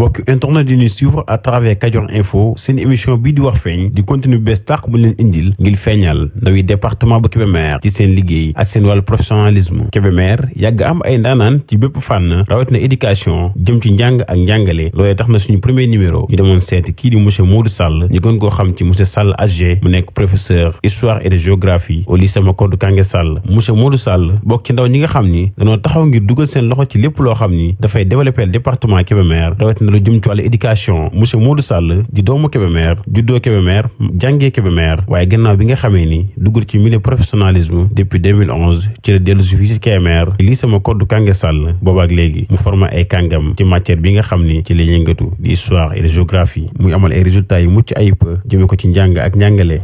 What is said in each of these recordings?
mbokk internet di ñu suivre à travers Kadior Info seen émission bii di wax feeñ di continue bees tàq bu leen indil ngir feeñal ndawi département bu Kébémer ci seen liggéey ak seen wàllu professionnalisme. Kébémer yàgg am ay ndaanaan ci bépp fànn rawatina éducation jëm ci njàng ak njàngale loolee tax na suñu premier numéro ñu demoon seeti kii di monsieur Modou Sall ñu gën koo xam ci monsieur Sall AG mu nekk professeur histoire et de géographie au lycée Macodou Kangué Sall. monsieur Modou Sall bokk ci ndaw ñi nga xam ni dañoo taxaw ngir dugal seen loxo ci lépp loo xam ni dafay développer département Kébémer rawatina lu jëm ci wàllu éducation. monsieur Modou Sall di doomu Kébémer juddoo Kébémer jàngee Kébémer waaye gannaaw bi nga xamee ni duggal ci milieu professionnalisme depuis 2011 ci la dellu si fii ci Kébémer lycée Macodou Kangué Sall boobaak léegi mu formé ay kàngam ci matière bi nga xam ni ci la yëngatu di histoire et de géographie muy amal ay résultats yu mucc ayib jëme ko ci njàng ak njàngale.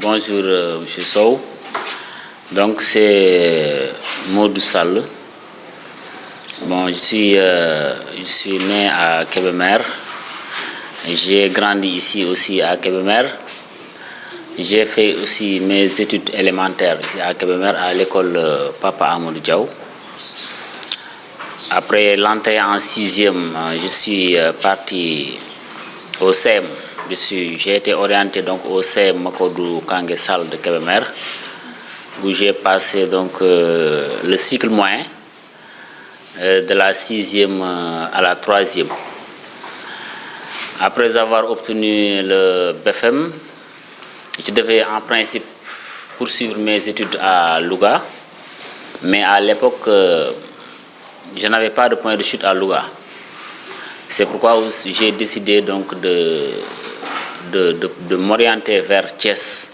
Bonjour Monsieur Sow, donc c'est Modou Sall. Bon, je suis né à Kébémer. J'ai grandi ici aussi à Kébémer. J'ai fait aussi mes études élémentaires ici à Kébémer à l'école Papa Amadou Diaw. Après l'entrée en 6e, je suis parti au CEM. J'ai été orienté donc au CEM Macodou Kangué Sall de Kébémer, où j'ai passé donc le cycle moyen de la 6e à la 3e. Après avoir obtenu le BFM, je devais en principe poursuivre mes études à Louga, mais à l'époque, je n'avais pas de point de chute à Louga. C'est pourquoi j'ai décidé donc de m'orienter vers Thiès,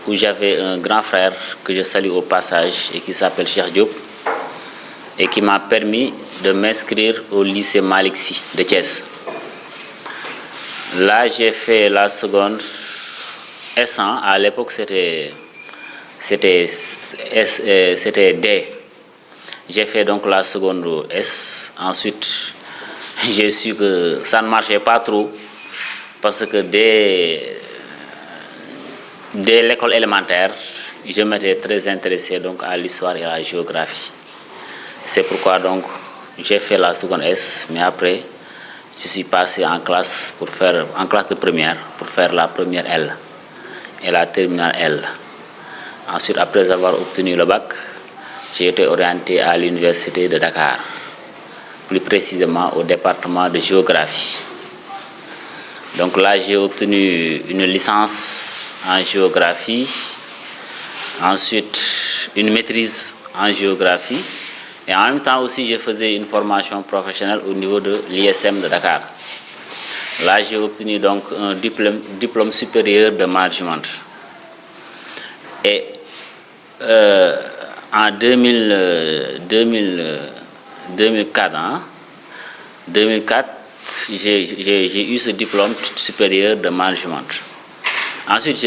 où j'avais un grand frère que je salue au passage et qui s'appelle Cheikh Diop, et qui m'a permis de m'inscrire au lycée Malick Sy de Thiès. Là, j'ai fait la seconde S1. À l'époque, c'était D. J'ai fait donc la seconde S. Ensuite, j'ai su que ça ne marchait pas trop, parce que dès l'école élémentaire, je m'étais très intéressé donc à l'histoire et à la géographie. C'est pourquoi donc j'ai fait la seconde S, mais après je suis passé en classe de première pour faire la première L et la terminale L. Ensuite, après avoir obtenu le bac, j'ai été orienté à l'université de Dakar, plus précisément au département de géographie. Donc là, j'ai obtenu une licence en géographie, ensuite une maîtrise en géographie, et en même temps aussi, je faisais une formation professionnelle au niveau de l'ISM de Dakar. Là, j'ai obtenu donc un diplôme supérieur de management. Et en 2004, j'ai eu ce diplôme supérieur de management. Ensuite,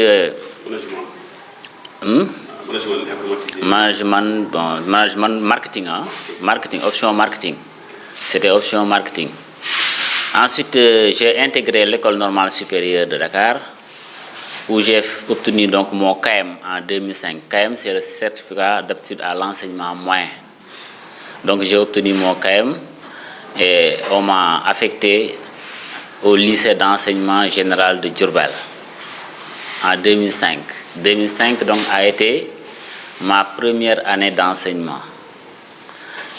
management marketing, option marketing. C'était option marketing. Ensuite, j'ai intégré l'école normale supérieure de Dakar, où j'ai obtenu donc mon KM en 2005. KM, c'est le certificat d'aptitude à l'enseignement moyen. Donc j'ai obtenu mon KM et on m'a affecté au lycée d'enseignement général de Diourbel en 2005. 2005 donc a été ma première année d'enseignement.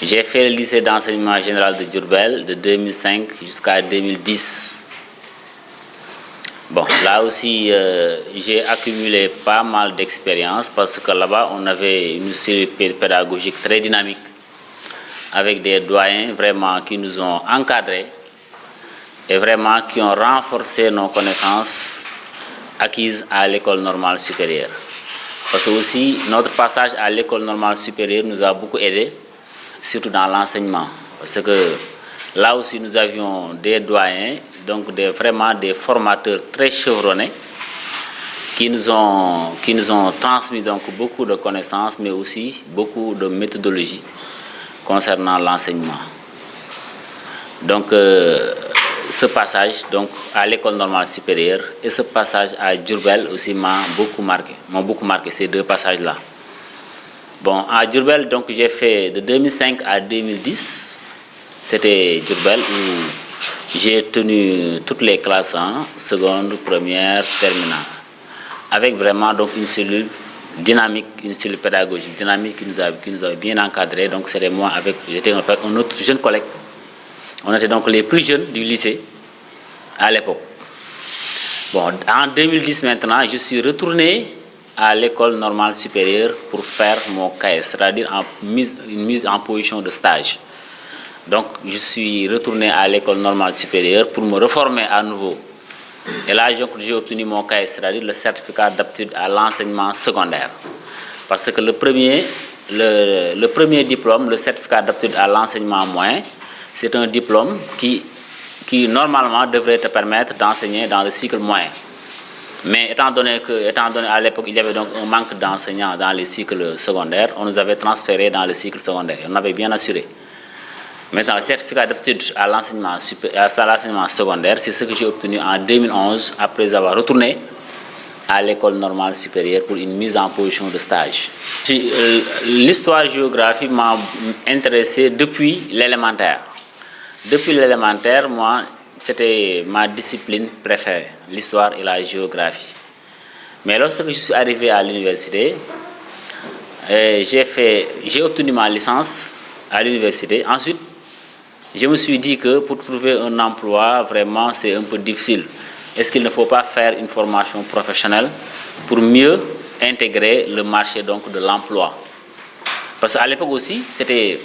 J'ai fait le lycée d'enseignement général de Diourbel de 2005 jusqu'à 2010. Bon, là aussi, j'ai accumulé pas mal d'expérience parce que là-bas, on avait une série pédagogique très dynamique avec des doyens vraiment qui nous ont encadrés et vraiment qui ont renforcé nos connaissances acquises à l'école normale supérieure. Parce que aussi, notre passage à l'école normale supérieure nous a beaucoup aidé, surtout dans l'enseignement. Parce que là aussi, nous avions des doyens, donc vraiment des formateurs très chevronnés qui nous ont transmis donc beaucoup de connaissances, mais aussi beaucoup de méthodologie concernant l'enseignement. Donc, ce passage donc, à l'école normale supérieure et ce passage à Diourbel aussi m'ont beaucoup marqué ces deux passages-là. Bon, à Diourbel, donc j'ai fait de 2005 à 2010. C'était Diourbel où j'ai tenu toutes les classes, seconde, première, terminale, avec vraiment donc une cellule dynamique, une cellule pédagogique dynamique qui nous avait bien encadré. Donc c'était moi j'étais avec un autre jeune collègue. On était donc les plus jeunes du lycée à l'époque. Bon, en 2010 maintenant, je suis retourné à l'école normale supérieure pour faire mon KS, c'est-à-dire une mise en position de stage. Donc, je suis retourné à l'école normale supérieure pour me reformer à nouveau. Et là, j'ai obtenu mon KS, c'est-à-dire le certificat d'aptitude à l'enseignement secondaire. Parce que le premier diplôme, le certificat d'aptitude à l'enseignement moyen, c'est un diplôme qui normalement devrait te permettre d'enseigner dans le cycle moyen. Mais étant donné à l'époque, il y avait donc un manque d'enseignants dans les cycles secondaires, on nous avait transféré dans le cycle secondaire. On avait bien assuré. Maintenant, le certificat d'aptitude à l'enseignement secondaire, c'est ce que j'ai obtenu en 2011 après avoir retourné à l'école normale supérieure pour une mise en position de stage. L'histoire-géographie m'a intéressé depuis l'élémentaire. Depuis l'élémentaire, moi, c'était ma discipline préférée, l'histoire et la géographie. Mais lorsque je suis arrivé à l'université, j'ai obtenu ma licence à l'université. Ensuite, je me suis dit que pour trouver un emploi, vraiment, c'est un peu difficile. Est-ce qu'il ne faut pas faire une formation professionnelle pour mieux intégrer le marché donc, de l'emploi? Parce qu'à l'époque aussi, c'était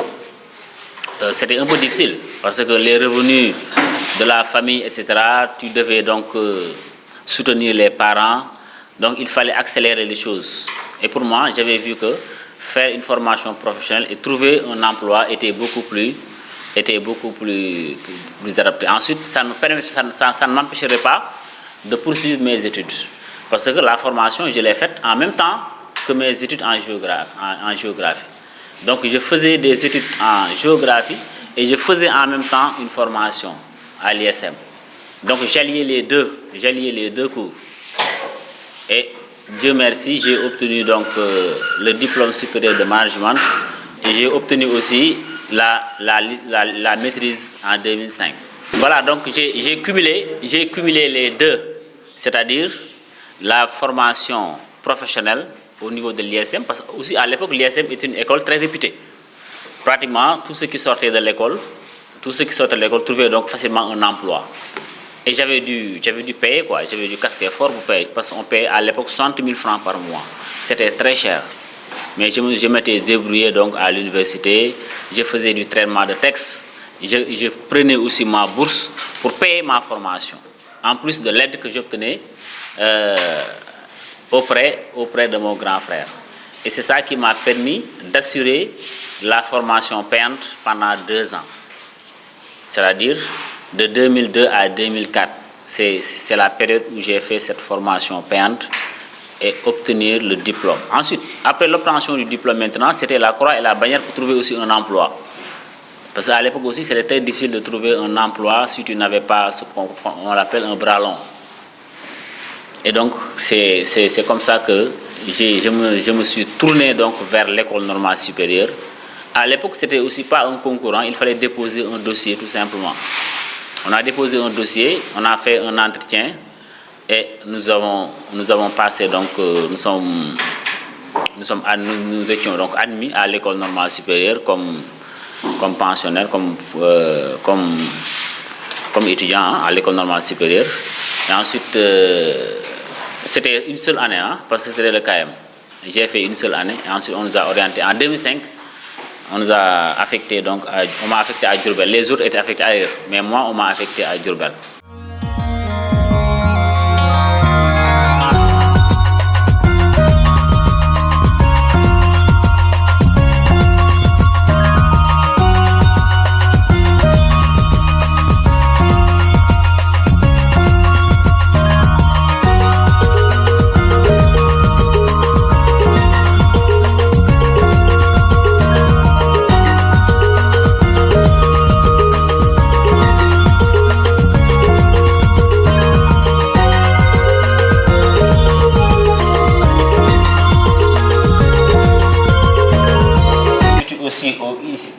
un peu difficile. Parce que les revenus de la famille, etc., tu devais donc soutenir les parents. Donc, il fallait accélérer les choses. Et pour moi, j'avais vu que faire une formation professionnelle et trouver un emploi était beaucoup plus adapté. Ensuite, ça ne m'empêcherait pas de poursuivre mes études. Parce que la formation, je l'ai faite en même temps que mes études en géographie. Donc, je faisais des études en géographie et je faisais en même temps une formation à l'ISM. Donc, j'alliais les deux cours. Et Dieu merci, j'ai obtenu donc le diplôme supérieur de management et j'ai obtenu aussi la maîtrise en 2005. Voilà, donc j'ai cumulé les deux, c'est-à-dire la formation professionnelle au niveau de l'ISM, parce que aussi à l'époque l'ISM était une école très réputée. Pratiquement tous ceux qui sortaient de l'école, trouvaient donc facilement un emploi. Et j'avais dû payer quoi, j'avais dû casquer fort pour payer, parce qu'on payait à l'époque 60 000 francs par mois. C'était très cher. Mais je m'étais débrouillé donc à l'université, je faisais du traitement de texte, je prenais aussi ma bourse pour payer ma formation, en plus de l'aide que j'obtenais auprès de mon grand frère. Et c'est ça qui m'a permis d'assurer la formation payante pendant 2 ans. C'est-à-dire de 2002 à 2004. C'est la période où j'ai fait cette formation payante et obtenir le diplôme. Ensuite, après l'obtention du diplôme maintenant, c'était la croix et la bannière pour trouver aussi un emploi. Parce qu'à l'époque aussi, c'était très difficile de trouver un emploi si tu n'avais pas ce qu'on appelle un bras long. Et donc, c'est comme ça que je me suis tourné donc vers l'école normale supérieure. À l'époque, c'était aussi pas un concurrent, il fallait déposer un dossier tout simplement. On a déposé un dossier, on a fait un entretien et nous avons passé donc nous étions donc admis à l'école normale supérieure comme pensionnaire, comme étudiant à l'école normale supérieure. Et ensuite, c'était une seule année, parce que c'était le KM. J'ai fait une seule année et ensuite on nous a orientés. En 2005, on nous a affecté donc, on m'a affecté à Diourbel. Les autres étaient affectés ailleurs, mais moi on m'a affecté à Diourbel.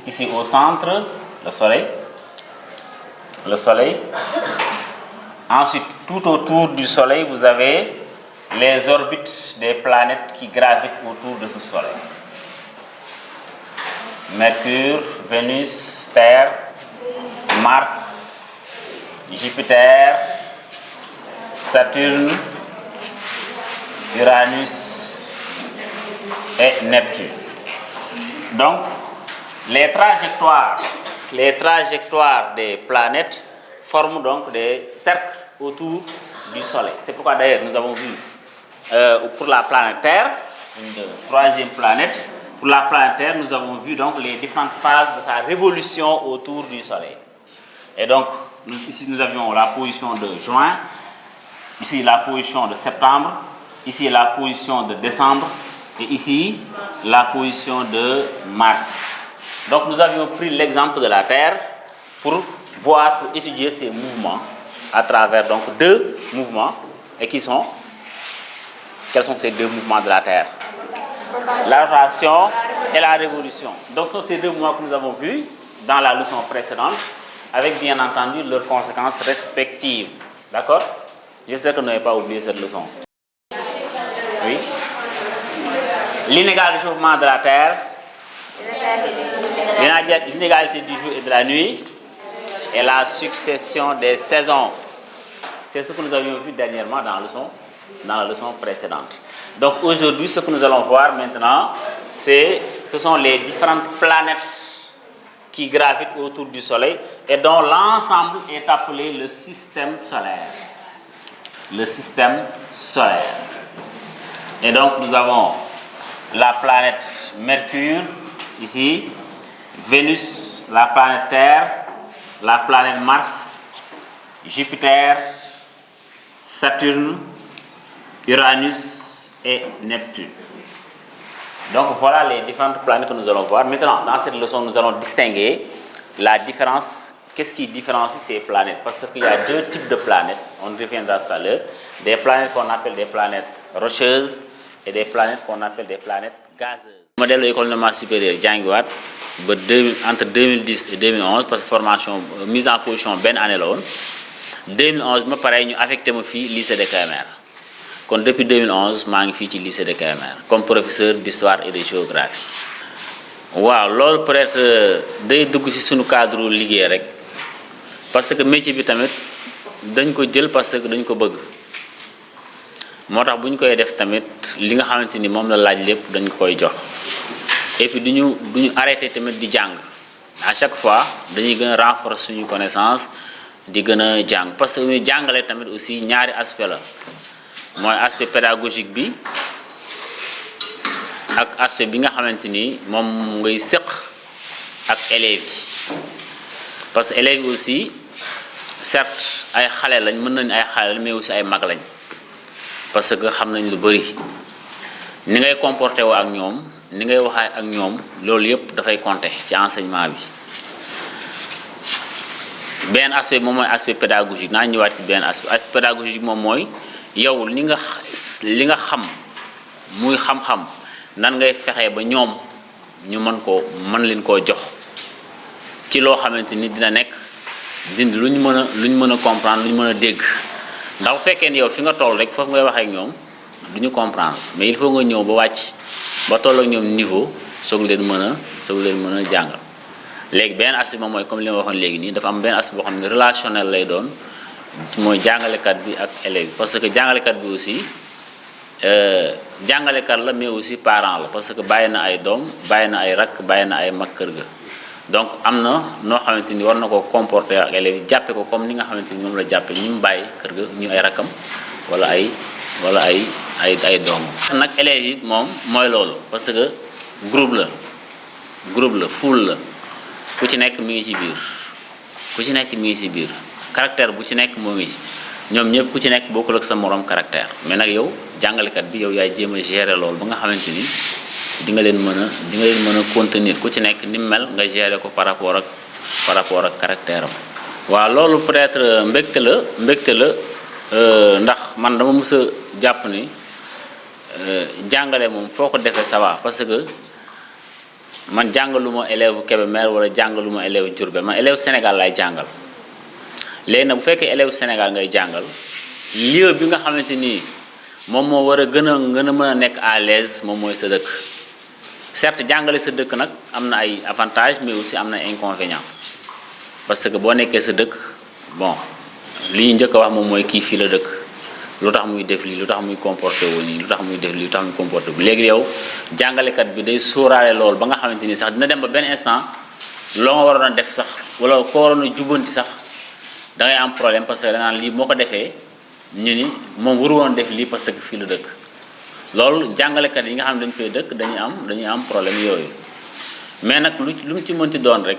Ici au centre, le soleil. Ensuite, tout autour du soleil, vous avez les orbites des planètes qui gravitent autour de ce soleil. Mercure, Vénus, Terre, Mars, Jupiter, Saturne, Uranus et Neptune. Donc, les trajectoires des planètes forment donc des cercles autour du Soleil. C'est pourquoi d'ailleurs nous avons vu pour la planète Terre, une troisième planète, pour la planète Terre, nous avons vu donc les différentes phases de sa révolution autour du Soleil. Et donc, ici nous avions la position de juin, ici la position de septembre, ici la position de décembre, et ici la position de mars. Donc nous avions pris l'exemple de la Terre pour étudier ces mouvements à travers donc 2 mouvements. Et quels sont ces 2 mouvements de la Terre? La rotation et la révolution. Donc ce sont ces 2 mouvements que nous avons vus dans la leçon précédente, avec bien entendu leurs conséquences respectives. D'accord? J'espère que vous n'avez pas oublié cette leçon. Oui. L'inégal réchauffement de la Terre, l'inégalité du jour et de la nuit, et la succession des saisons. C'est ce que nous avions vu dernièrement dans la leçon précédente. Donc aujourd'hui, ce que nous allons voir maintenant, ce sont les différentes planètes qui gravitent autour du Soleil et dont l'ensemble est appelé le système solaire. Le système solaire. Et donc nous avons la planète Mercure, ici, Vénus, la planète Terre, la planète Mars, Jupiter, Saturne, Uranus et Neptune. Donc voilà les différentes planètes que nous allons voir. Maintenant, dans cette leçon, nous allons distinguer la différence. Qu'est-ce qui différencie ces planètes? Parce qu'il y a 2 types de planètes, on y reviendra tout à l'heure. Des planètes qu'on appelle des planètes rocheuses et des planètes qu'on appelle des planètes gazeuses. Modèle de l'école normale supérieure, Djangoat, ba entre 2010 et 2011 parce que formation mise en position benn année la woon 2011 ma pare ñu affecté ma fii lycée de Kébémer kon depuis 2011 maa ngi fii ci lycée de Kébémer comme professeur d'histoire et de géographie. waaw loolu peut-être day dugg ci suñu cadre liggéey rek parce que métier bi tamit dañ ko jël parce que dañ ko bëgg moo tax bu ñu koy def tamit li nga xamante ni moom la laaj lépp dañ ko koy jox et puis duñu arrêté tamit di jàng à chaque fois dañuy gën a renforcer suñu connaissance di gën a jàng parce que ñu jàngale tamit aussi ñaari aspect la mooy aspect pédagogique bi ak aspect bi nga xamante ni moom ngay sëq ak élèves yi parce que élèves yi aussi certes ay xale lañ mën nañ ay xale lañ mais aussi ay mag lañ parce que xam nañ lu bari ni ngay comporté woo ak ñoom ni ngay waxee ak ñoom loolu yëpp dafay compter ci enseignement bi benn aspect moom mooy aspect pédagogique naa ñëwaat ci benn aspect pédagogique moom mooy yow li nga xam muy xam-xam nan ngay fexee ba ñoom ñu mën leen koo jox ci loo xamante ni dina nekk dindi lu ñu mën a comprendre lu ñu mën a dégg ndax bu fekkee ni yow fi nga toll rek foofu ngay waxee ak ñoom du ñu comprendre mais il faut nga ñëw ba wàcc ba toll ak ñoom niveau soog leen mën a jàngal léegi benn aspect moom mooy comme li ma waxoon léegi nii dafa am benn aspect boo xam ne relationnel lay doon mooy jàngalekat bi ak élève bi parce que jàngalekat bi aussi jàngalekat la mais aussi parent la parce que bàyyi na ay doom bàyyi na ay rakk bàyyi na ay mag kër ga donc am na noo xamante ni war na ko comporter ak élèves yi jàppe ko comme ni nga xamante ni moom la jàppe ñi mu bàyyi kër ga ñu ay rakkam wala ay doom nag élèves yi moom mooy loolu parce que groupe la foule la ku ci nekk mi ngi ci biir caractère bu ci nekk moo ngi ci ñoom ñëpp ku ci nekk bokkul ak sa morom caractère mais nag yow jàngalekat bi yow yaay jéem a gérer loolu ba nga xamante ni di nga leen mën a contenir ku ci nekk ni mel nga gérer ko par rapport ak caractère am. waaw loolu peut-être mbégte la ndax man dama mës a jàpp ni jàngale moom foo ko defee ça va parce que man jàngaluma élève Kébémer wala jàngaluma élève Diourbel man élève Sénégal laay jàngal léegi nag bu fekkee élève Sénégal ngay jàngal lieu bi nga xamante ni moom moo war a gën a mën a nekk à l'aise moom mooy sa dëkk certes jàngale sa dëkk nag am na ay avantages mais aussi am na inconvénients parce que boo nekkee sa dëkk bon li ñu njëkk a wax moom mooy kii fii la dëkk lu tax muy def lii lu tax muy comporté wu nii lu tax muy def lii lu tax muy comporté wu léegi yow jàngalekat bi day sóoraale loolu ba nga xamante ni sax dina dem ba benn instant loo nga waroon a def sax wala ko waroon a jubanti sax da ngay am problème parce que da nga naan lii moo ko defee ñu ni moom waru woon def lii parce que fii la dëkk loolu jàngalekat yi nga xam ne dañu fay dëkk dañuy am problème yooyu mais nag lu mu ci mënti doon rek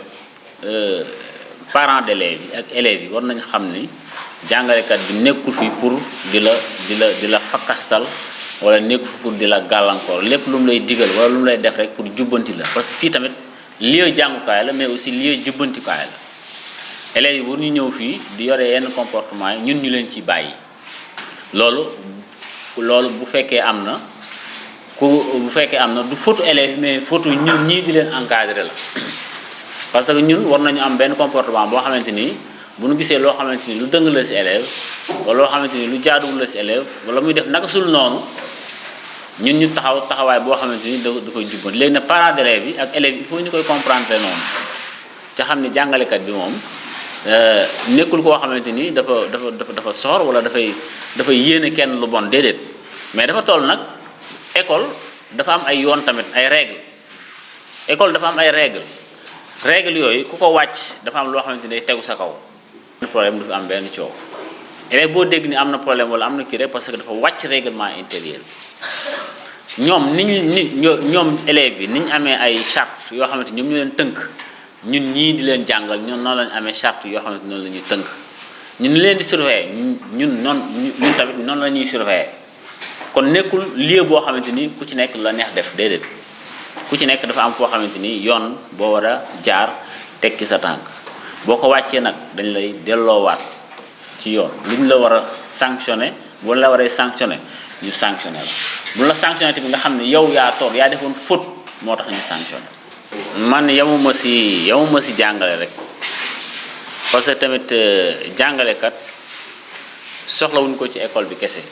parents d'élèves yi ak élèves yi war nañu xam ni jàngalekat bi nekkul fi pour di la fakkastal wala nekkul fi pour di la gàllankoor lépp lu mu lay digal wala lu mu lay def rek pour jubbanti la parce que fii tamit lieu jàngukaay la mais aussi lieu jubbantikaay la élèves yi war ñu ñëw fii di yore yenn comportement yi ñun ñu leen ci bàyyi loolu bu fekkee am na du faute élèves mais faute ñun ñii di leen encadrer la parce que ñun war nañu am benn comportement boo xamante ni bu ñu gisee loo xamante ni lu dëng la ci élève wala loo xamante ni lu jaaduwul la ci élève wala muy def naka sul noonu ñun ñu taxawaay boo xamante ni da koy jubbanti léegi nag parents d'élèves yi ak élèves il faut ñu koy comprendre noonu te xam ni jàngalekat bi moom nekkul koo xamante ni dafa soxor wala dafay yéene kenn lu bon déedéet mais dafa toll nag école dafa am ay yoon tamit ay règles école dafa am ay règles yooyu ku ko wàcc dafa am loo xamante ni day tegu sa kaw. problème du fi am benn coow élève boo dégg ni am na problème wala am na kii rek parce que dafa wàcc règlement intérieur ñoom ñoom élèves bi ni ñu amee ay charte yoo xamante ñoom ñu leen tënk. ñun ñii di leen jàngal ñun noonu lañu amee charte yoo xamante noonu la ñuy tënk ñun leen di surveiller ñun tamit noonu la ñuy surveiller kon nekkul lieu boo xamante ni ku ci nekk la neex def déedéet ku ci nekk dafa am foo xamante ni yoon boo war a jaar tekki sa tànk boo ko wàccee nag dañ lay delloowaat ci yoon lu ñu la war a sanctionné bu la waree sanctionné ñu sanctionné la bu la sanctionné tamit nga xam ne yow yaa toog yaa defoon faute moo tax ñu sanctionné man yamuma si jàngale rek parce que tamit jàngalekat soxlawuñ ko ci école bi kese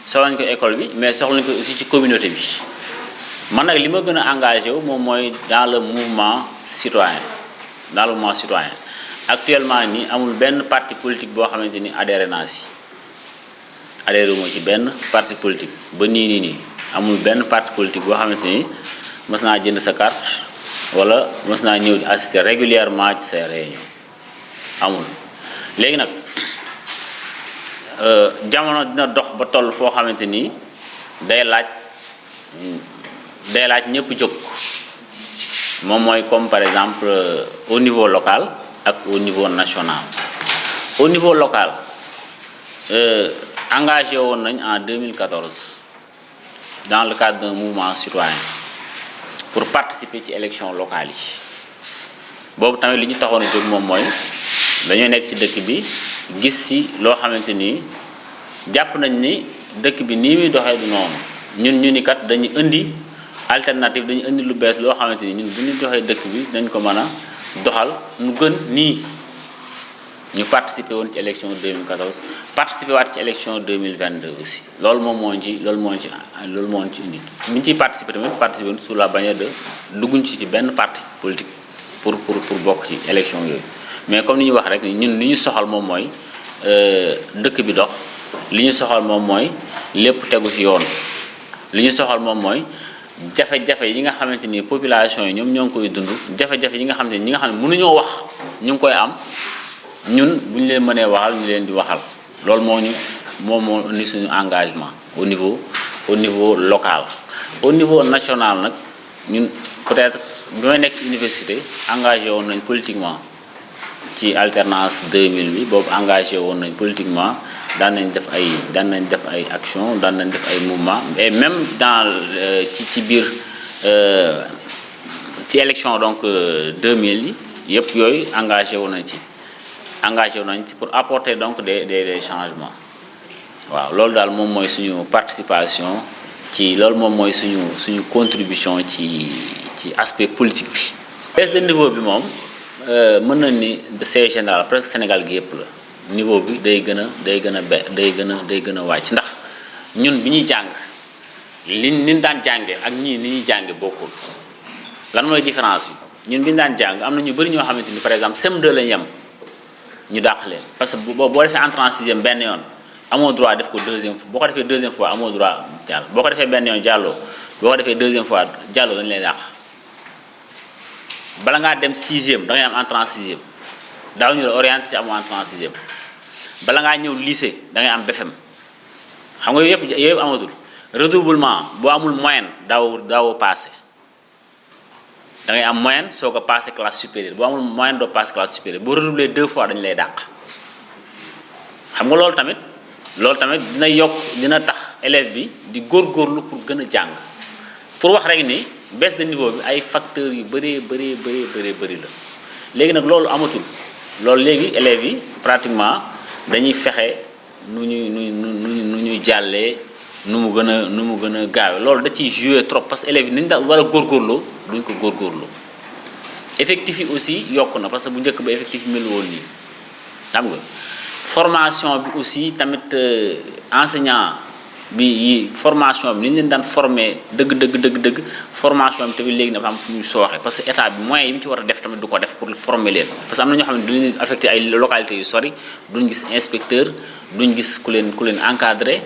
soxlawuñ ko école bi mais soxlawuñ ko aussi ci communauté bi man nag li ma gën a engagé wu moom mooy dans le mouvement citoyen actuellement nii amul benn parti politique boo xamante ni adhéré naa si adhéré moo ci benn parti politique ba nii amul benn parti politique boo xamante ni mës naa jënd sa carte wala mës naa ñëw di assister régulièrement ci say réunion amul léegi nag jamono dina dox ba toll foo xamante ni day laaj ñëpp jóg moom mooy comme par exemple au niveau local ak au niveau national. Au niveau local engagé woon nañ en 2014 dans le cadre d'un mouvement citoyen pour participer ci élection locale yi boobu tamit li ñu taxoon a jóg moom mooy dañoo nekk ci dëkk bi gis ci loo xamante ni jàpp nañ ni dëkk bi nii muy doxee du noonu ñu ni kat dañu indi alternative dañu indi lu bees loo xamante ni ñun bu ñu doxee dëkk bi dañ ko mën a doxal nu gën nii ñu participer woon ci élection 2014 participer waat ci élection 2022 aussi loolu moo ci indi bi ñu ciy participer tamit participer sous la bannière de dugguñ ci benn parti politique pour bokk ci élection yooyu mais comme ni ñu wax rek ñun li ñu soxal moom mooy dëkk bi dox li ñu soxal moom mooy lépp tegu ci yoon li ñu soxal moom mooy jafe-jafe yi nga xamante ni population yi ñoom ñoo ngi koy dund jafe-jafe yi nga xam ne ñi nga xam ne mënuñoo wax ñu ngi koy am ñun bu ñu leen mënee waxal ñu leen di waxal loolu moo indi suñu engagement au niveau local. Au niveau national nag ñun peut-être bi may nekk université engagé woon nañ politiquement ci alternance 2000 bi boobu engagé woon nañ politiquement daan nañ def ay action daan nañ def ay mouvement et même dans ci biir ci élection donc 2000 yi yëpp yooyu engagé woon nañ ci pour apporter donc des changements waaw loolu daal moom mooy suñu participation ci loolu moom mooy suñu contribution ci aspect politique bi. baisse de niveau bi moom mën na ni c'est général presque Sénégal gi yëpp la niveau bi day gën a wàcc ndax ñun bi ñuy jàng ni daan jànge ak ñii ni ñuy jànge bokkul lan mooy différence bi ñun bi ñu daan jàng am na ñu bëri ñoo xamante ni par exemple CM2 lañ yem ñu dàq leen parce que boo defee entrée en sixième benn yoon amoo droit def ko deuxième boo ko defee deuxième fois amoo droit jàll boo ko defee benn yoon jàlloo boo ko defee deuxième fois jàlloo dañu lay dàq bala ngaa dem sixième da ngay am entrée en sixième daaw ñu la orienté ci amoo entrée en sixième bala ngaa ñëw lycée da ngay am BFEM xam nga yooyu yëpp amatul redoublement boo amul moyenne daawoo passé da ngay am moyenne soo ko passé classe supérieure boo amul moyenne doo passé classe supérieure boo redoublé 2 fois dañu lay dàq xam nga loolu tamit dina tax élève bi di góorgóorlu pour gën a jàng pour wax rek ni baisse de niveau bi ay facteurs yu bëri la léegi nag loolu amatul loolu léegi élèves yi pratiquement dañuy fexe nu ñuy jàllee nu mu gën a gaawe loolu da ciy jouer trop parce que élèves yi ni ñu da war a góorgóorloo duñ ko góorgóorloo effectif yi aussi yokk na parce que bu njëkk ba effectif mel woon nii xam nga formation bi aussi tamit enseignant bi formation bi ni ñu leen daan formé dëgg formation bi tamit léegi dafa am fu ñuy sooxe parce que état bi moyens yi mu ci war a def tamit du ko def pour former leen parce que am na ñoo xam ne dañu leen affecté ay localités yu sori duñ gis inspecteur duñ gis ku leen encadré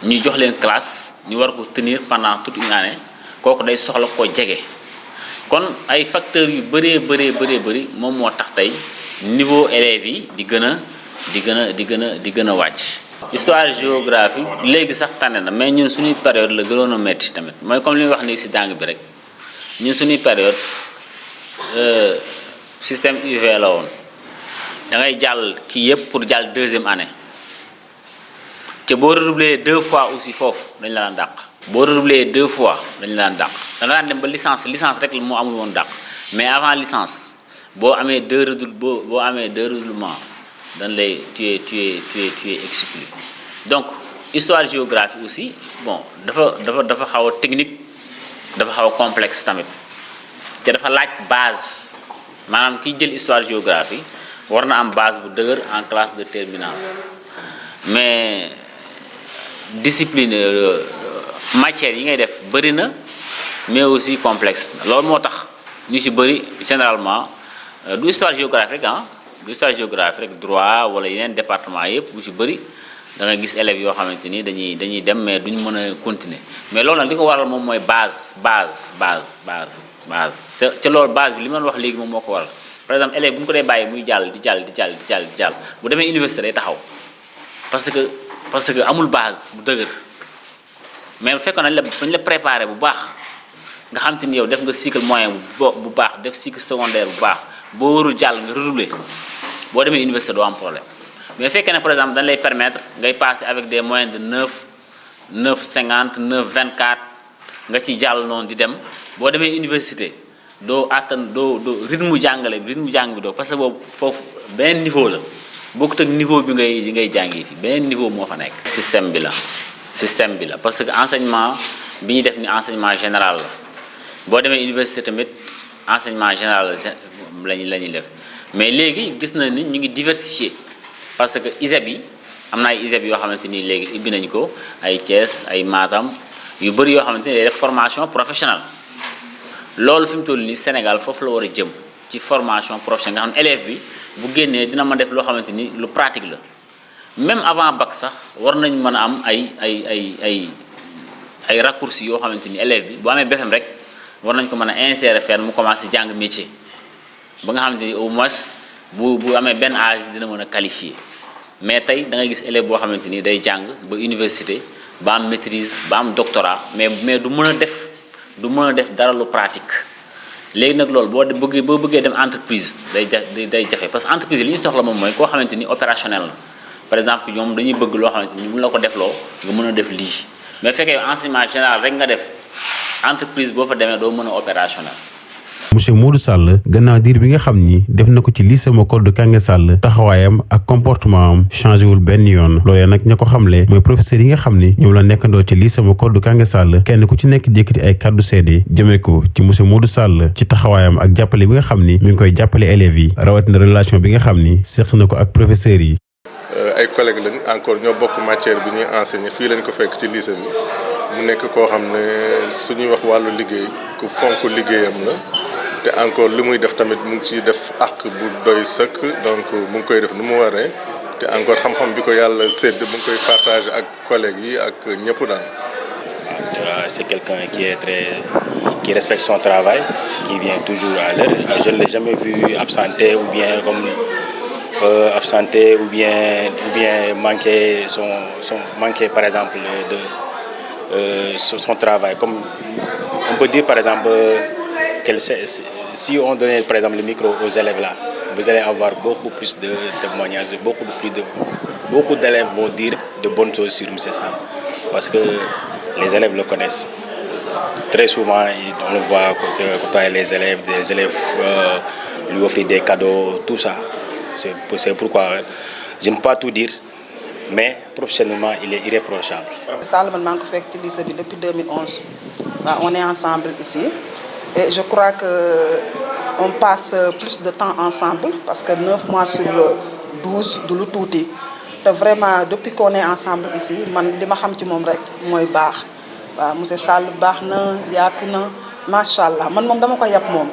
ñuy jox leen classe ñu war ko tenir pendant toute une année kooku day soxla koo jege kon ay facteurs yu bëri moom moo tax tey niveau élèves yi di gën a wàcc. histoire géographie léegi sax tànne na mais ñun suñuy période la gënoon a metti tamit mooy comme li wax nii si jàng bi rek ñun suñuy période système UV la woon da ngay jàll kii yëpp pour jàll deuxième année te boo redoublé 2 fois aussi foofu dañ la daan dàq. boo redoublé 2 fois dañ la daan dàq da nga daan dem ba licence rek moo amul woon dàq mais avant licence boo amee 2 redoublements dañ lay tu es exclu donc histoire géographie aussi bon dafa xaw a technique dafa xaw a complexe tamit te dafa laaj base maanaam kiy jël histoire géographie war na am base bu dëgër en classe de terminale mais discipline matière yi ngay def bëri na mais aussi complexe loolu moo tax ñu ci bëri généralement du histoire géographique du histoire géographique rek droit wala yeneen département yëpp bu ci bëri da nga gis élèves yoo xamante ni dañuy dem mais duñ mën a continuer mais loolu nag li ko waral moom mooy base te loolu base bi li ma wax léegi moom moo ko waral par exemple élève bu ñu ko dee bàyyi muy jàll di jàll bu demee université day taxaw parce que amul base bu dëgër mais bu fekkoon dañ la préparer bu baax nga xam te ni yow def nga cycle moyen bu baax def cycle secondaire bu baax boo warul jàll nga redoubler boo demee université doo am problème mais fekkee ne par exemple dañ lay permettre ngay passer avec des moyens de 9,50 9,24 nga ci jàll noonu di dem boo demee université doo rythme jàng bi doo parce que boobu foofu beneen niveau la bokkut ak niveau bi ngay jàngee fi beneen niveau moo fa nekk. système bi la parce que enseignement bi ñu def ni enseignement général la boo demee université tamit enseignement général la ñuy def mais léegi gis na ni ñu ngi diversifier parce que ISEP yi am na ay ISEP yoo xamante ni léegi ibbi nañu ko ay Thiès ay Matam yu bëri yoo xamante ni day def formation professionnelle loolu fi mu toll nii Sénégal foofu la war a jëm ci formation professionnelle nga xam ne élève bi bu génnee dina ma def loo xamante ni lu pratique la même avant bac sax war nañ mën a am ay raccourcis yoo xamante ni élève bi bu amee BFEM rek war nañ ko mën a insérer fenn mu commencé jàng métier ba nga xamante ni au moins bu amee benn âge dina mën a qualifier mais tey da nga gis élève boo xamante ni day jàng ba université ba am maîtrise ba am doctorat mais du mën a def dara lu pratique léegi nag loolu boo bëggee dem entreprise day jafe parce que entreprise li ñu soxla moom mooy koo xamante ni opérationnel la par exemple ñoom dañuy bëgg loo xamante ni mun la ko defloo nga mën a def lii mais fekkee enseignement général rek nga def entreprise boo fa demee doo mën a opérationnel. monsieur Modou Sall gannaaw diir bi nga xam ni def na ko ci lycée Macodou Kangué Sall taxawaayam ak comportement am changé wul benn yoon loolee nag ña ko xamle mooy professeur yi nga xam ni ñoom la nekkandoo ci lycée Macodou Kangué Sall kenn ku ci nekk jékkati ay kàddu seede jëmee ko ci monsieur Modou Sall ci taxawaayam ak jàppale bi nga xam ni mi ngi koy jàppale élèves yi rawatina relation bi nga xam ni seq na ko ak professeurs yi. ay collègues lañ encore ñoo bokk matière bi ñuy enseigner fii lañ ko fekk ci lycée bi mu nekk koo xam ne suñuy wax wàllu liggéey ku fonk liggéeyam la. te encore li muy def tamit mu ngi ciy def àq bu doy sëkk donc mu ngi koy def nu mu waree te encore xam-xam bi ko yàlla sédd mu ngi koy partager ak collègues yi ak ñëpp daal. C'est quelqu'un qui respecte son travail, qui vient toujours à l'heure. Je ne l'ai jamais vu absenté ou bien manquer par exemple son travail. Comme on peut dire par exemple. Si on donnait par exemple le micro aux élèves là, vous allez avoir beaucoup plus de témoignages, beaucoup d'élèves vont dire de bonnes choses sur M. Sall parce que les élèves le connaissent. Très souvent, on le voit côtoyer les élèves lui offrir des cadeaux, tout ça. C'est pourquoi je ne peux pas tout dire, mais professionnellement, il est irréprochable. Sall, man ko fekk ci lycée bi depuis 2011. On est ensemble ici. Et je crois qu'on passe plus de temps ensemble parce que 9 mois sur 12 du lu tuuti te vraiment depuis qu'on est ensemble ici man li ma xam ci moom rek mooy baax waaw monsieur Sall baax na yaatu na macha allah man moom dama koy yàpp moom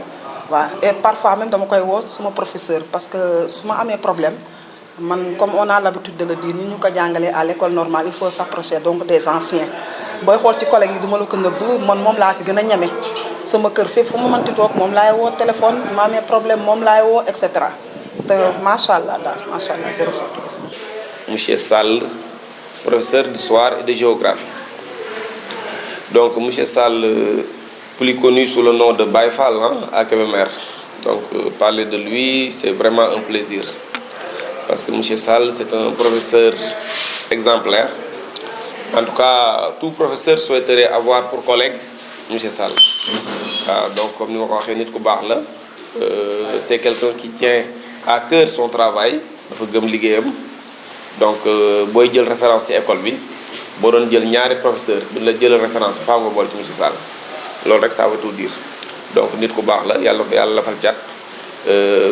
waaw et parfois même dama koy woo sama professeur parce que su ma amee problème man comme on a l'habitude de le dire ni ñu ko jàngalee à l'école normale il faut s'approcher donc des anciens booy xool ci collègues yi du ma la ko nëbb man moom laa fi gën a ñeme. sama kër fépp fu mu mënti toog moom laay woo téléphone ma amee problème moom laay woo et cetera te macha allah daal macha allah zéro faute. Monsieur Sall, professeur d'histoire et de géographie. Donc monsieur Sall, plus connu sous le nom de Baye Fall à Kébémer. Donc parler de lui, c'est vraiment un plaisir. Parce que monsieur Sall, c'est un professeur exemplaire. En tout cas, tout professeur souhaiterait avoir pour collègue monsieur Sall. Donc comme ni ma ko waxee nit ku baax la c'est quelqu'un qui tient à cœur son travail dafa gëm liggéeyam donc booy jël référence ci école bi boo doon jël ñaari professeur bi la jël référence faa nga boole ci monsieur Sall loolu rek ça veut tout dire donc nit ku baax la yàlla ko yàlla lafal cat.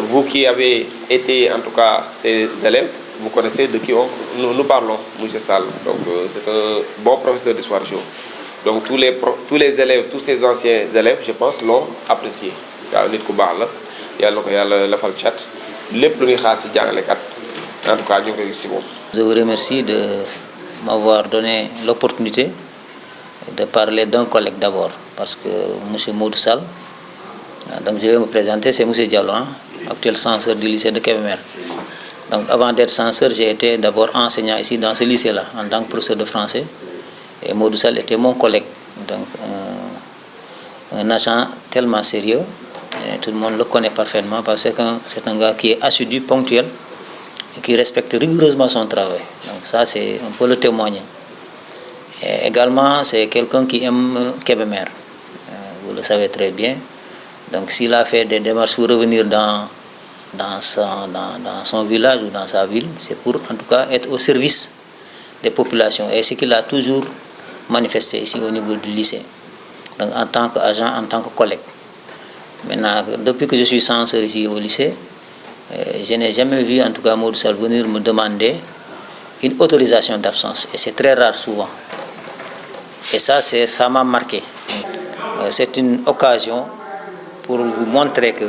Vous qui avez été en tout cas ses élèves, vous connaissez de qui nous parlons, monsieur Sall. Donc c'est un bon professeur d'histoire géo. Donc tous les élèves, tous ces anciens élèves, je pense, l'ont apprécié. waaw nit ku baax la yàlla ko yàlla lafal cat lépp lu ñuy xaar si jàngalekat en tout cas ñu ngi koy gis si moom. Je vous remercie de m'avoir donné l'opportunité de parler d'un collègue d'abord, parce que monsieur Modou Sall, donc je vais me présenter, c'est monsieur Diallo, actuel censeur du lycée de Kébémer. Donc avant d'être censeur, j'ai été d'abord enseignant ici dans ce lycée-là en tant que professeur de français, et Modou Sall était mon collègue, donc un agent tellement sérieux, et tout le monde le connaît parfaitement parce que c'est un gars qui est assidu, ponctuel et qui respecte rigoureusement son travail. Donc ça, on peut le témoigner. Et également, c'est quelqu'un qui aime Kébémer, vous le savez très bien. Donc s'il a fait des démarches pour revenir dans son village ou dans sa ville, c'est pour en tout cas être au service des populations. Et c'est qu'il a toujours manifesté ici au niveau du lycée. Donc en tant qu'agent, en tant que collègue. Maintenant, depuis que je suis censeur ici au lycée, je n'ai jamais vu en tout cas Modou Sall venir me demander une autorisation d'absence. Et c'est très rare souvent. Et ça m'a marqué. C'est une occasion pour vous montrer que,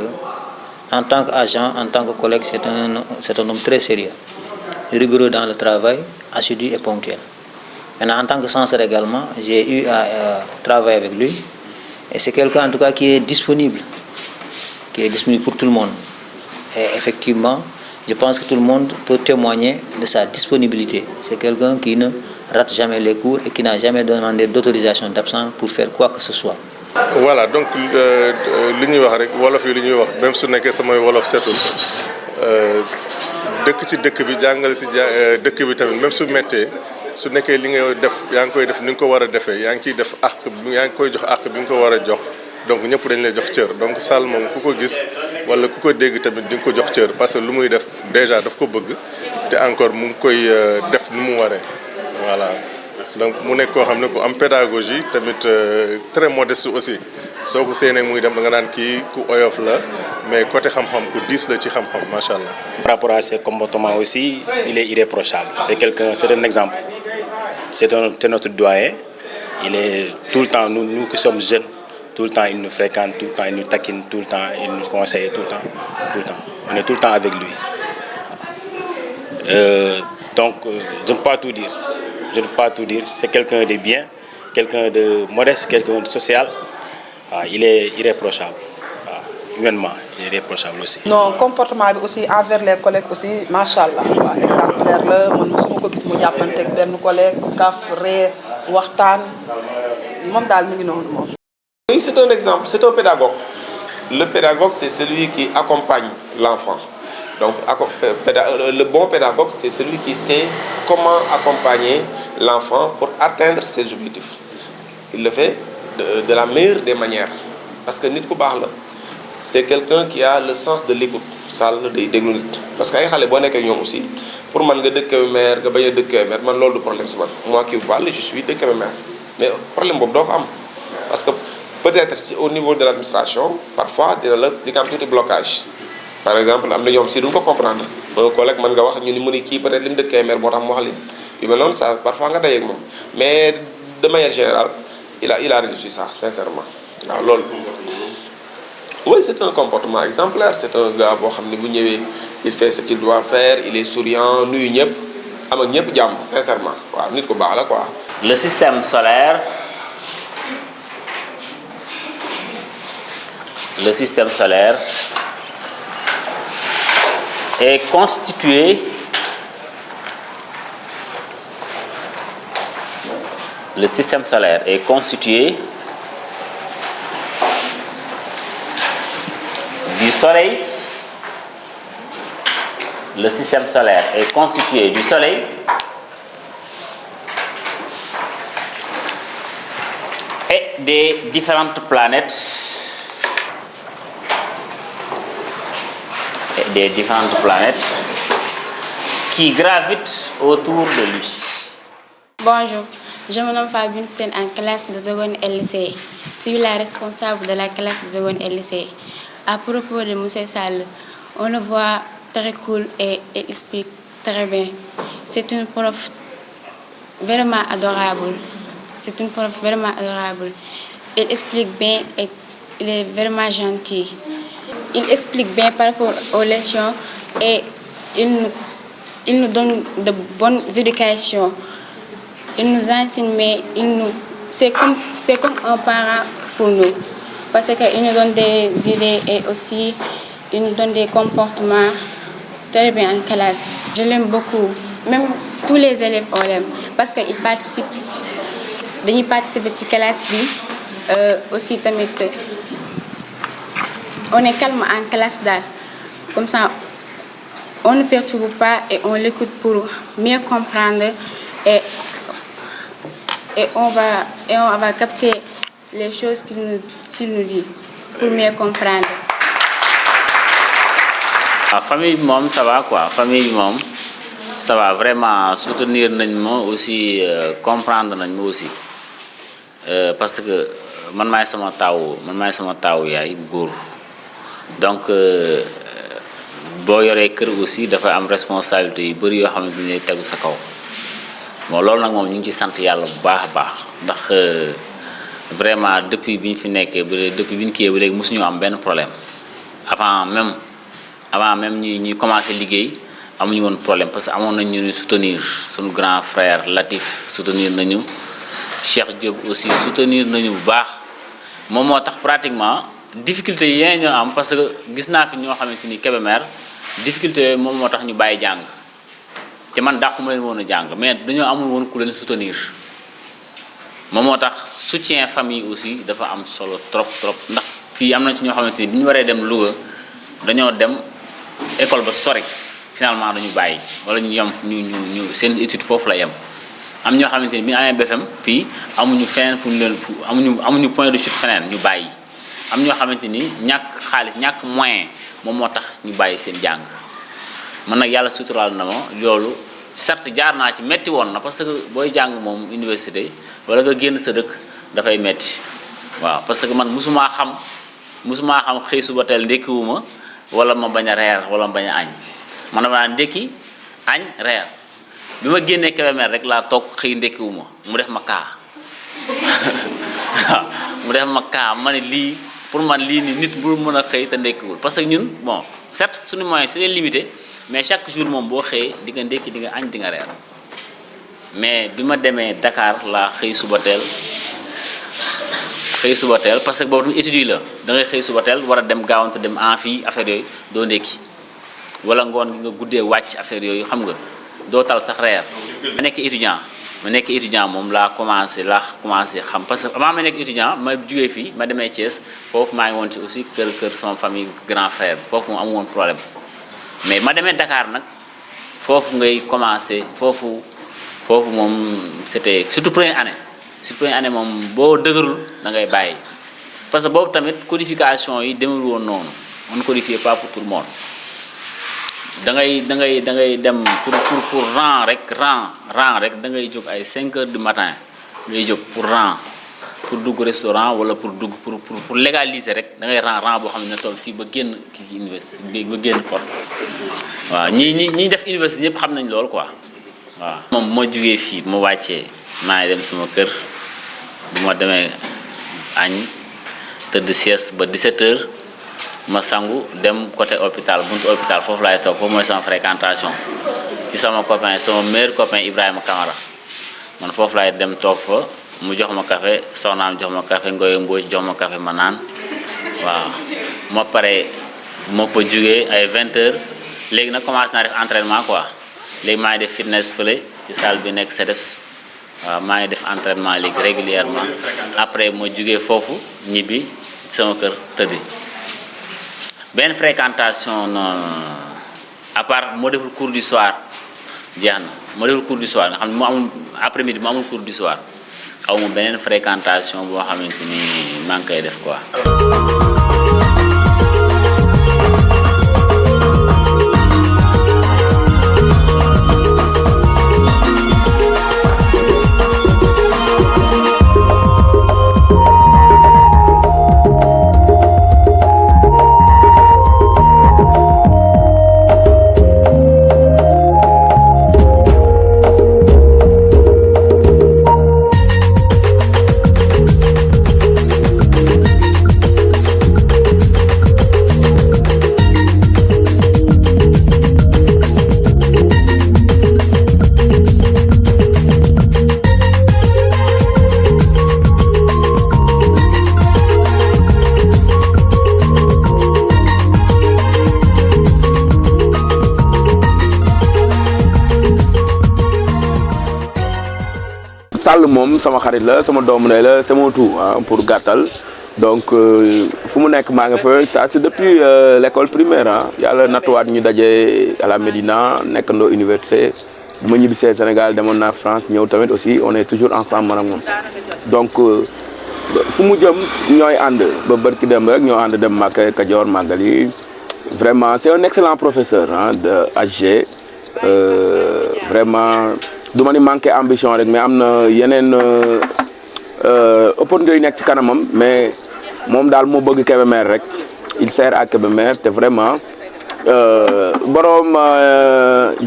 en tant qu'agent, en tant que collègue, c'est un homme très sérieux, rigoureux dans le travail, assidu et ponctuel. Maintenant, en tant que censeur également, j'ai eu à travailler avec lui, et c'est quelqu'un en tout cas qui est disponible pour tout le monde. Et effectivement, je pense que tout le monde peut témoigner de sa disponibilité. C'est quelqu'un qui ne rate jamais les cours et qui n'a jamais demandé d'autorisation d'absence pour faire quoi que ce soit. Voilà, donc li ñuy wax rek wolof yi li ñuy wax même su nekkee samay wolof setul dëkk ci dëkk bi jàngale si dëkk bi tamit même su méttee su nekkee li nga def yaa ngi koy def ni nga ko war a defee yaa ngi ciy def àq yaa ngi koy jox àq bi nga ko war a jox donc ñëpp dañ lay jox cër donc Sall moom ku ko gis wala ku ko dégg tamit di nga ko jox cër parce que lu muy def déjà daf ko bëgg te encore mu ngi koy def ni mu waree voilà. Donc mu nekk koo xam ne ku am pédagogie tamit très modeste aussi soo ko séenee muy dem da nga naan kii ku oyof la mais côté xam-xam ku diis la ci xam-xam macha allah. Par rapport à ses comportements aussi, il est irréprochable. C'est un exemple. C'est notre doyen. Il est tout le temps, nous qui sommes jeunes, tout le temps il nous fréquente, tout le temps il nous taquine, tout le temps il nous conseille, tout le temps. On est tout le temps avec lui. Donc je ne peux pas tout dire. C'est quelqu'un de bien, quelqu'un de modeste, quelqu'un de social. Il est irréprochable. Humainement, il est irréprochable aussi. Non, comportement bi aussi envers les collègues aussi, machallah. Exemplaire la, man mosuma ko gis mu jàppanteeg benn collègue, kaf, ree, waxtaan. Moom daal mi ngi noonu moom. Oui, c'est un exemple, c'est un pédagogue. Le pédagogue, c'est celui qui accompagne l'enfant. Donc, le bon pédagogue, c'est celui qui sait comment accompagner l'enfant pour atteindre ses objectifs. Il le fait de la meilleure des manières. Parce que nit ku baax la, c'est quelqu'un qui a le sens de l'écoute. Sall day déglu nit. Parce que ay xale boo nekkee ñoom aussi, pour man nga dëkk Kébémer nga bañ a dëkk Kébémer man loolu du problème si man. Moi qui vous parle, je suis de Kébémer. Mais problème boobu doo ko am. Parce que peut-être au niveau de l'administration, parfois di nga am tuuti blocage. Par exemple am na ñoom si duñ ko comprendre un collègue mën nga wax ñu ni mu ni kii peut-être li mu dëkkee maire moo tax mu wax li yu mel noonu ça parfois nga dajeeg moom mais de manière générale il a réussi ça sincèrement waaw loolu. Oui, c'est un comportement exemplaire, c'est un gars boo xam ne bu ñëwee il fait ce qu'il doit faire, il est souriant nuyu ñëpp am ak ñëpp jàmm sincèrement waaw nit ku baax la quoi. Le système solaire est constitué du soleil. Le système solaire est constitué du soleil et des différentes planètes qui gravitent autour de lui. Bonjour, Je me nomme Fabien Sen en classe de seconde LC. Je suis la responsable de la classe de seconde LC. À propos de M. Sall, on le voit très cool et il explique très bien. C'est une prof vraiment adorable. C'est une prof vraiment adorable. Il explique bien et il est vraiment gentil. Il explique bien par rapport aux leçons et il nous donne de bonnes éducations. Il nous enseigne, mais c'est comme un parent pour nous. Parce qu'il nous donne des idées et aussi il nous donne des comportements très bien en classe. Je l'aime beaucoup. Même tous les élèves, on l'aime. Parce qu'ils participent. Ils participent à la classe. Aussi, on est calme en classe. Comme ça, on ne perturbe pas et on l'écoute pour mieux comprendre. Et on va capter les choses qu'il nous dit pour mieux comprendre. La famille mom ça va quoi, famille mom ça va vraiment soutenir nañ ma aussi comprendre nañ ma aussi parce que man maay sama taw yaay góor donc boo yoree kër aussi dafa am responsabilité yu bari yoo xamante ni tegu sa kaw bon loolu nag moom ñu ngi ci sant yàlla bu baax a baax ndax vraiment depuis bi ñu fi nekkee depuis bi ñu kiyee ba léegi mosuñu am benn problème avant même ñuy commencé liggéey amuñu woon problème parce que amoon nañ ñu soutenir suñu grand frère Latif soutenir nañu Cheikh Diop aussi soutenir nañu bu baax moom moo tax pratiquement difficulté yi yeneen ñoo am parce que gis naa fi ñoo xamante ni Kébémer difficulté yooyu moom moo tax ñu bàyyi jàng te man dàquma leen woon a jàng mais dañoo amul woon ku leen soutenir moom moo tax soutien famille aussi dafa am solo trop ndax fii am na ci ñoo xamante ni bi ñu waree dem Louga dañoo dem école ba sori finalement dañu bàyyi wala ñu yem ñu seen étude foofu la yem am ñoo xamante ni bi ñu amee BFM fii amuñu feneen fu ñu leen amuñu point de chute feneen ñu bàyyi am ñoo xamante ni ñàkk xaalis ñàkk moyen moom moo tax ñu bàyyi seen jàng man nag yàlla suturaal na ma loolu certes jaar naa ci metti woon na parce que booy jàng moom université wala nga génn sa dëkk dafay metti waaw parce que man musuma xam xëy suba teel ndékkiwuma wala ma bañ a reer wala ma bañ a añ man dama daan ndékki añ reer bi ma génnee Kébémer rek laa toog xëy ndékkiwuma mu def ma kaa waaw mu def ma kaa ma ne lii pour man lii ni nit bu mën a xëy te ndékkiwul parce que ñun bon certes suñu moyen c'est limité mais chaque jour moom boo xëyee di nga ndékki di nga añ di nga reer mais bi ma demee Dakar laa xëy suba teel parce que boobu études yi la da ngay xëy suba teel war a dem gaawante dem amphi affaire yooyu doo ndékki wala ngoon gi nga guddee wàcc affaire yooyu xam nga doo tal sax reer ma nekk étudiant moom laa commencé xam parce que avant ma nekk étudiant ma jugee fii ma demee Thiès foofu maa ngi woon ci aussi kër sama famille grand frère foofu moom amu woon problème mais ma demee Dakar nag foofu ngay commencé foofu moom c'était surtout première année moom boo dëgërul da ngay bàyyi parce que boobu tamit codification yi demul woon noonu on ne codifie pas pour tout le monde da ngay dem pour rang rek da ngay jóg ay 5 heures du matin ngay jóg pour rang pour dugg restaurant wala pour légaliser rek da ngay rang boo xam ne toll fii ba génn kii université ba génn porte waaw ñi def université ñëpp xam nañ loolu quoi waaw. moom moo jógee fii ma wàccee maa ngi dem sama kër bu ma demee añ tëdd sieste ba 17 heures ma sangu dem côté hôpital buntu hôpital foofu laay toog foofu mooy sama fréquentation ci sama meilleur copain Ibrahima Camara man foofu laay dem toog fa mu jox ma café soxnaam jox ma café Ngoye Mbodj jox ma café ma naan waaw ma pare moo ko jugee ay 20 heures léegi nag commencé naa def entraînement quoi léegi maa ngi def fitness fële ci salle bi nekk CEDEPS waaw maa ngi def entraînement léegi régulièrement après ma jugee foofu ñibbi sama kër tëddi benn fréquentation à part moo deful cours du soir jeex na moo deful cours du soir nga xam ne mu amul après midi mu amul cours du soir aw ma beneen fréquentation boo xamante ni maa ngi koy def quoi. Sall moom sama xarit la sama doomu ndey la sama tout pour gàttal donc fu mu nekk maa nga fa ça c'est depuis l'école primaire yàlla nattuwaat ñu daje à la Médina nekkandoo université bu ma ñibbisee Sénégal demoon naa France ñëw tamit aussi on est toujours ensemble man ak moom donc fu mu jëm ñooy ànd ba barki dem rek ñoo ànd dem Màkka Kajoor màggal yi vraiment c'est un excellent professeur de HG vraiment du ma ni manqué ambition rek mais am na yeneen opportunité yu nekk ci kanamam mais moom daal moo bëgg Kébémer rek il sert à Kébémer te vraiment boroom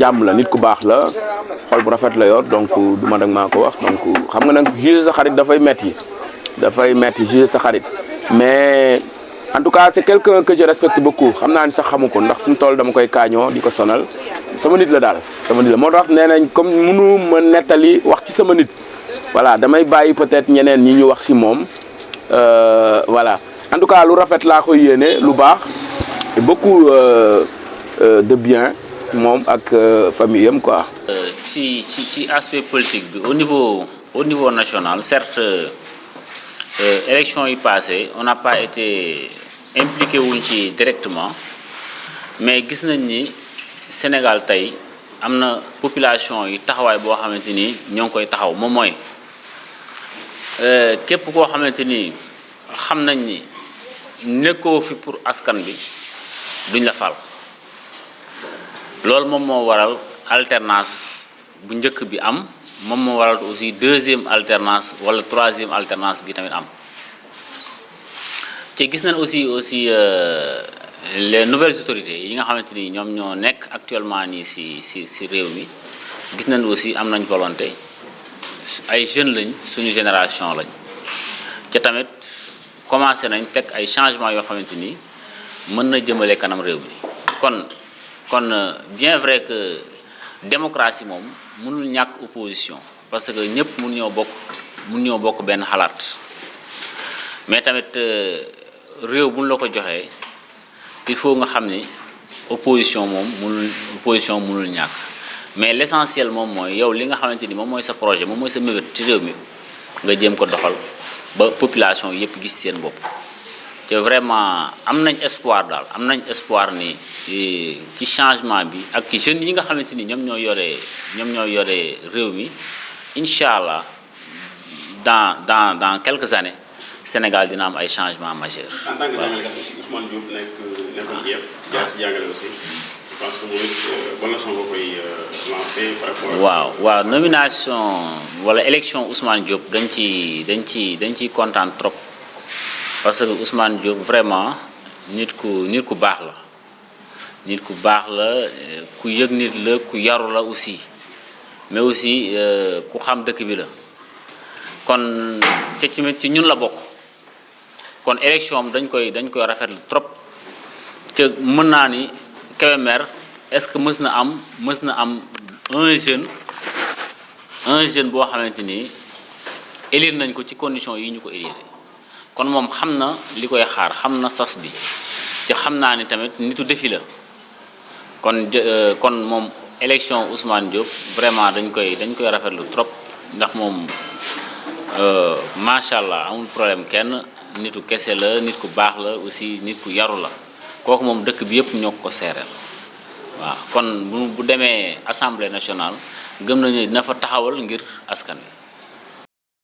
jàmm la nit ku baax la xol bu rafet la yor donc du ma rek maa ko wax donc xam nga nag juger sa xarit dafay metti juger sa xarit mais en tout cas c'est quelqu'un que je respecte beaucoup xam naa ni sax xamu ko ndax fu mu toll dama koy kaañoo di ko sonal sama nit la daal sama nit la moo tax nee nañ comme mënu ma nettali wax ci sama nit voilà damay bàyyi peut-être ñeneen ñi ñu wax ci moom voilà en tout cas lu rafet laa koy yéene lu baax et beaucoup de bien moom ak famille am quoi. ci aspect politique bi au niveau national certes élection yi passé on n'a pas été impliqué wuñ ci directement mais gis nañ ni Sénégal tey am na population yi taxawaay boo xamante ni ñoo ngi koy taxaw moom mooy képp koo xamante ni xam nañ ni nekkoo fi pour askan bi duñ la fal loolu moom moo waral alternance bu njëkk bi am moom moo waral aussi deuxième alternance wala troisième alternance bi tamit am te gis nañ aussi les nouvelles autorités yi nga xamante ni ñoom ñoo nekk actuellement nii ci réew mi gis nañ aussi am nañ volonté ay jeunes lañ suñu génération lañ ca tamit commencé nañ teg ay changements yoo xamante ni mën na jëmale kanam réew mi kon bien vrai que démocratie moom mënul ñàkk opposition parce que ñëpp mun ñoo bokk benn xalaat mais tamit réew buñ la ko joxee il faut nga xam ni opposition mënul ñàkk mais l'essentiel moom mooy yow li nga xamante ni moom mooy sa projet moom mooy sa mébét ci réew mi nga jéem ko doxal ba population yëpp gis seen bopp te vraiment am nañ espoir ni ci changement bi ak jeunes yi nga xamante ni ñoom ñoo yore réew mi incha allah dans quelques années Sénégal dina am ay changements majeurs. en tant que jàngalekat aussi Ousmane Diop nekkoon ci jaar ci jàngale aussi je pense que moom it bonne leçon nga koy lancer par rapport waaw nomination wala élection Ousmane Diop dañ ciy kontaan trop parce que Ousmane Diop vraiment nit ku baax la ku yëg nit la ku yaru la aussi mais aussi ku xam dëkk bi la kon ci ñun la bokk kon élection am dañ koy rafetlu trop te mën naa ni Kébémer est-ce que mës na am un jeune boo xamante ni élire nañ ko ci condition yi ñu ko élire kon moom xam na li koy xaar xam na sas bi te xam naa ni tamit nitu défi la kon moom élection Ousmane Diop vraiment dañ koy rafetlu trop ndax moom macha allah amul problème kenn nitu kese la nit ku baax la aussi nit ku yaru la kooku moom dëkk bi yëpp ñoo ko seereel waaw kon bu demee assemblée nationale gëm nañu dina fa taxawal ngir askan wi.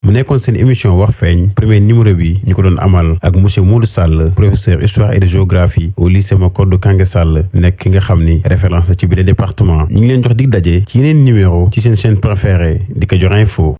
mu nekkoon seen émission wax feeñ premier numéro bi ñu ko doon amal ak monsieur Modou Sall professeur histoire et de géographie au lycée Macodou Kangué Sall nekk ki nga xam ni référence la ci biir département ñu ngi leen jox dig daje ci yeneen numéro ci seen chaîne préférée di Kajoor Info.